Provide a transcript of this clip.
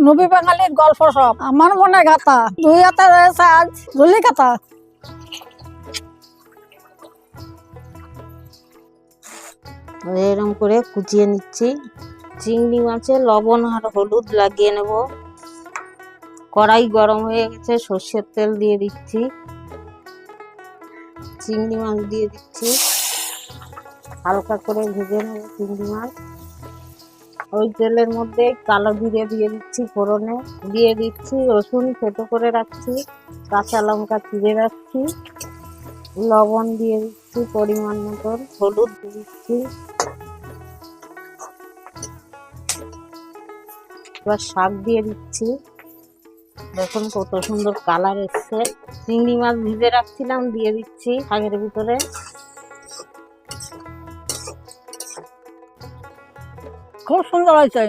নবী বাঙালির গল্প সব আমার মনে গাথা, দুই হাতে রয়েছে আজ ঝুলি কাতা। এরকম করে কুচিয়ে নিচ্ছি। চিংড়ি মাছে লবণ আর হলুদ লাগিয়ে নেব। কড়াই গরম হয়ে গেছে, সর্ষের তেল দিয়ে দিচ্ছি। চিংড়ি মাছ দিয়ে দিচ্ছি, হালকা করে ভেজে নেব চিংড়ি মাছ। ওই তেলের মধ্যে কালো জিরে দিয়ে দিচ্ছি ফোড়নে, দিয়ে দিচ্ছি রসুন থেতো করে রাখছি, কাঁচা লঙ্কা চিড়ে রাখছি, লবণ দিয়ে দিচ্ছি পরিমাণ মতন, হলুদ দিয়ে দিচ্ছি। এবার শাক দিয়ে দিচ্ছি। দেখুন কত সুন্দর কালার এসছে। চিংড়ি মাছ ভিজে রাখছিলাম, দিয়ে দিচ্ছি শাকের ভিতরে। খুব সুন্দর হয়েছে।